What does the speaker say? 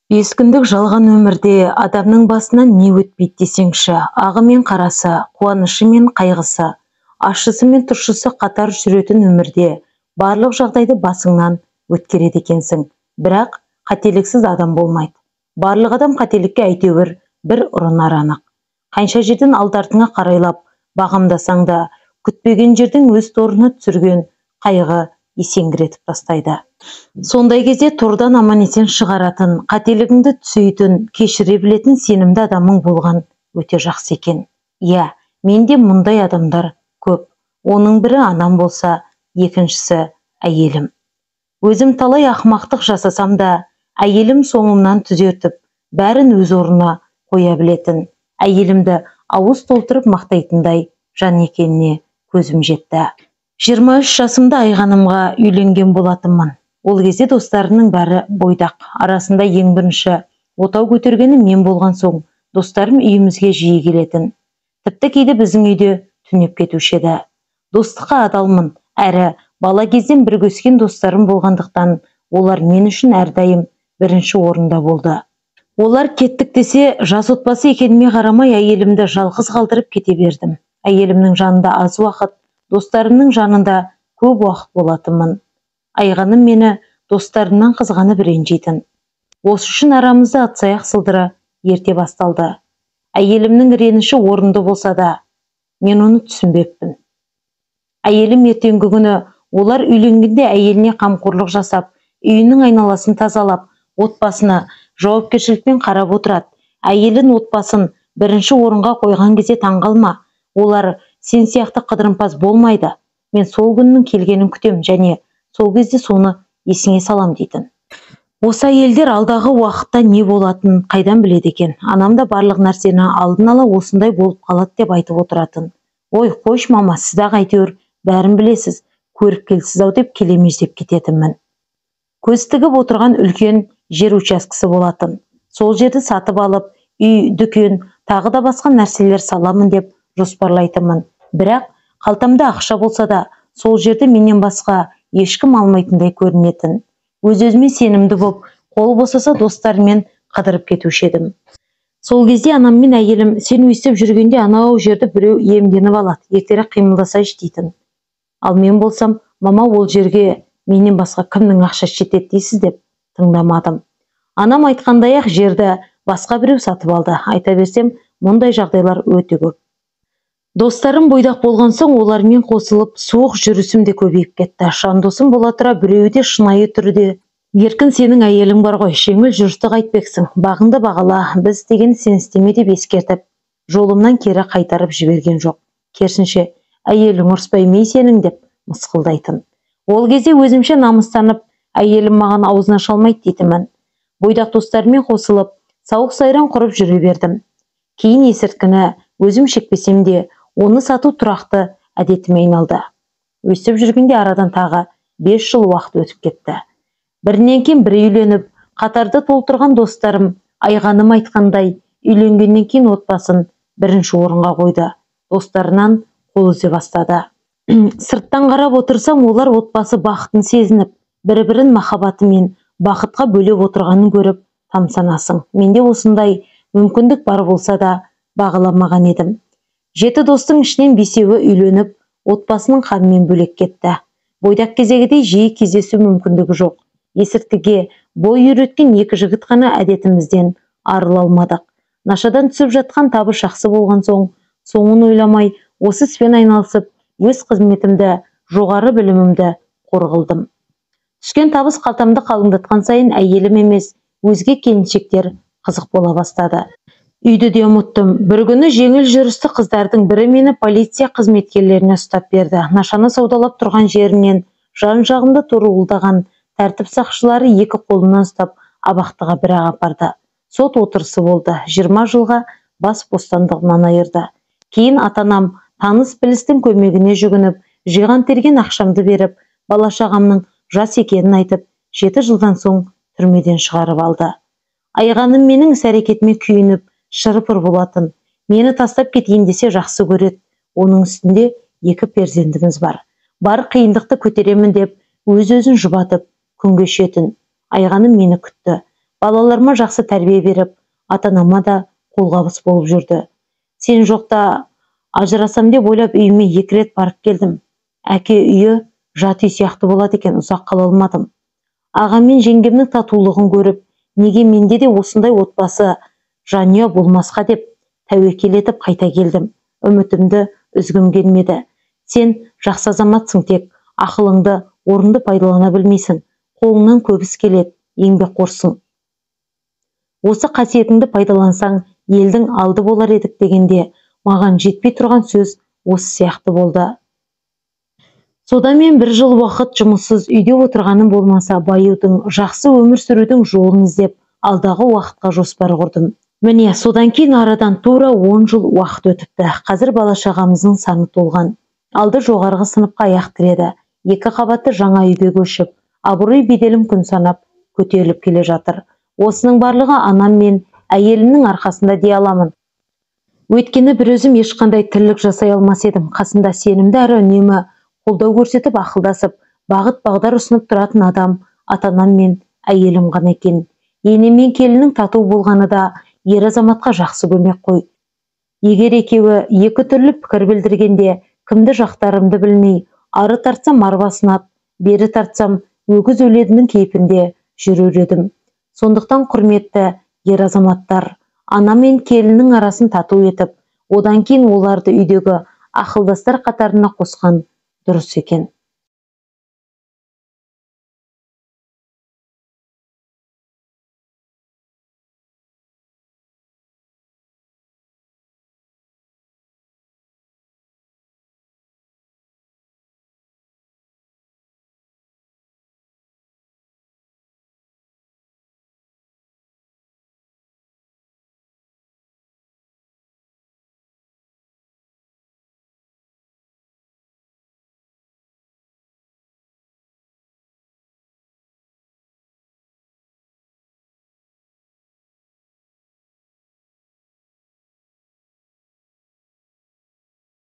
5 күндік жалған өмірде адамның басынан не өтпейді десеңші, ағы мен қарасы, қуанышы мен қайғысы, ащысы мен тұщысы қатар жүретін өмірде барлық жағдайды басыңнан өткереді екенсің. Бірақ қателіксіз адам болмайды. Барлық адам қателікке әйтеуір бір ұрынар анық. Қанша жерден алды-артыңа қарайлап бағамдасаң да, күтпеген жердің өз торына түсірген қайғы есеңгіретіп тастайды. Сондай кезде тордан аман-есен шығаратын, қателігіңді түзейтін, кешіре білетін сенімді адамың болған өте жақсы екен. Иә, менде мұндай адамдар көп. Оның бірі анам болса, екіншісі әйелім. Өзім талай ақымақтық жасасам да, әйелім соңымнан түзетіп, бәрін өз орнына қоя білетін, әйелімді ауыз толтырып мақтайтындай жан екеніне көзім жетті. 23 жасымда айғанымға үйленген болатынмын. Ол кезде достарымның бәрі бойдақ. Арасында ең бірінші отау көтергені мен болған соң, достарым үйімізге жиі келетін. Тіпті кейде біздің үйде түнеп кетуші еді. Достыққа адалмын, әрі бала кезден бірге өскен достарым болғандықтан, олар мен үшін әрдайым бірінші орында болды. Олар кеттік десе, жас отбасы екеніме қарамай әйелімді жалғыз қалдырып кете бердім. Әйелімнің жанында аз уақыт, достарымның жанында көп уақыт болатынмын. Айғаным мені достарымнан қызғанып ренжитін. Осы үшін арамызда атсаяқ сылдыры ерте басталды. Әйелімнің реніші орынды болса да, мен оны түсінбеппін. Әйелім ертеңгі күні олар үйленгенде әйеліне қамқорлық жасап, үйінің айналасын тазалап, отбасына жауапкершілікпен қарап отырады. Әйелін отбасын бірінші орынға қойған кезде таңғалма. Олар сен сияқты қыдырымпаз болмайды. Мен сол күннің келгенін күтем және сол кезде соны есіңе салам дейтін. Осы әйелдер алдағы уақытта не болатынын қайдан біледі екен? Анам да барлық нәрсені алдын ала осындай болып қалады деп айтып отыратын. Ой, қойш мама, сіз-ақ әйтеуір бәрін білесіз, көріп келсіз-ау деп келемеждеп кететінмін. Көз тігіп отырған үлкен жер учаскесі болатын. Сол жерді сатып алып, үй, дүкен, тағы да басқа нәрселер саламын деп жоспарлайтынмын. Бірақ қалтамда ақша болса да, сол жерді менен басқа ешкім алмайтындай көрінетін. Өз-өзіме сенімді боп, қол босаса достарыммен қыдырып кетуші едім. Сол кезде анам мен әйелім, сен өйстіп жүргенде анау жерді біреу иемденіп алады, ертерек қимылдасайшы дейтін. Ал мен болсам, мама, ол жерге менен басқа кімнің ақшасы жетеді дейсіз деп тыңдамадым. Анам айтқандай-ақ жерді басқа біреу сатып алды. Айта берсем, мұндай жағдайлар өте көп. Достарым бойдақ болған соң, олармен қосылып, суық жүрісім де көбейіп кетті. Жандосым бола тұра біреуі де шынайы түрде, еркін, сенің әйелің бар ғой, жеңіл жүрісті қайтпексің, бағыңды бағала, біз деген сен істеме деп ескертіп, жолымнан кері қайтарып жіберген жоқ. Керісінше, әйелің ұрыспай ме сенің деп мысқылдайтын. Ол кезде өзімше намыстанып, әйелім маған аузына шалмайды дейтінмін. Бойдақ достармен қосылып, сауық сайран құрып жүре бердім. Кейін есірткіні өзім шекпесем де, оны сату тұрақты әдетіме айналды. Өстіп жүргенде арадан тағы 5 жыл уақыт өтіп кетті. Бірінен кейін бірі үйленіп, қатарды толтырған достарым, айғаным айтқандай, үйленгеннен кейін отбасын бірінші орынға қойды. Достарынан қол үзе бастады. Сырттан қарап отырсам, олар отбасы бақытын сезініп, бір-бірін махаббаты мен бақытқа бөлеп отырғанын көріп тамсанасың. Менде осындай мүмкіндік бар болса да, бағаламаған едім. 7 достың ішінен 5-еуі үйленіп, отбасының қамымен бөлек кетті. Бойдақ кезегідей жиі кездесу мүмкіндігі жоқ. Есірткіге бой үйреткен 2 жігіт қана әдетімізден арыла алмадық. Нашадан түсіп жатқан табыс жақсы болған соң, соңын ойламай, осы іспен айналысып, өз қызметімді, жоғары білімімді қорғылдым. Түскен табыс қалтамды қалыңдатқан сайын әйелім емес, өзге келіншектер қызық бола бастады. Үйді де ұмыттым. Бір күні жеңіл жүрісті қыздардың бірі мені полиция қызметкерлеріне ұстап берді. Нашаны саудалап тұрған жерінен жан-жағымда торуылдаған тәртіп сақшылары 2 қолынан ұстап абақтыға бір-ақ апарды. Сот отырысы болды. 20 жылға бас бостандығынан айырды. Кейін ата-анам таныс-білістің көмегіне жүгініп, жиған терген ақшамды беріп, бала-шағамның жас екенін айтып, 7 жылдан соң түрмеден шығарып алды. Айғаным менің іс-әрекетіме күйініп, шырпыр болатын. Мені тастап кетейін десе жақсы көреді. Оның үстінде 2 перзентіміз бар. Бар қиындықты көтеремін деп, өз-өзін жұбатып, күн кешетін. Айғаным мені күтті. балаларыма жақсы тәрбие беріп, ата-анама да қолғабыс болып жүрді. Сен жоқта ажырасам деп ойлап үйіме 2 рет барып келдім. Әке үйі жат үй сияқты болады екен, ұзақ қала алмадым. Ағам мен жеңгемнің татулығын көріп, неге менде де осындай отбасы жанұя болмасқа деп тәуекел етіп қайта келдім. Үмітімді үзгім келмеді. Сен жақсы азаматсың, тек ақылыңды орынды пайдалана білмейсің. Қолыңнан көп іс келеді, еңбекқорсың. Осы қасиетіңді пайдалансаң, елдің алды болар едік дегенде, маған жетпей тұрған сөз осы сияқты болды. Содан мен 1 жыл уақыт жұмыссыз үйде отырғаным болмаса, баюдың, жақсы өмір сүрудің жолын іздеп, алдағы уақытқа жоспар құрдым. Міне, содан кейін арадан тура 10 жыл уақыт өтіпті. Қазір бала-шағамыздың саны толған. Алды жоғарғы сыныпқа аяқ тіреді. 2 қабатты жаңа үйге көшіп, абырой беделім күн санап көтеріліп келе жатыр. Осының барлығы анам мен әйелімнің арқасында дей аламын. Өйткені бір өзім ешқандай тірлік жасай алмас едім. Қасында сенімді әрі үнемі қолдау көрсетіп, ақылдасып, бағыт-бағдар ұсынып тұратын адам ата-анам мен әйелім ғана екен. Ене мен келіннің тату болғаны да ер азаматқа жақсы көмек қой. Егер екеуі 2 түрлі пікір білдіргенде, кімді жақтарымды білмей, ары тартсам арбасынат, бері тартсам өгіз өледінің кейпінде жүрер едім. Сондықтан құрметті ер азаматтар, ана мен келіннің арасын тату етіп, одан кейін оларды үйдегі ақылдастар қатарына қосқан дұрыс екен.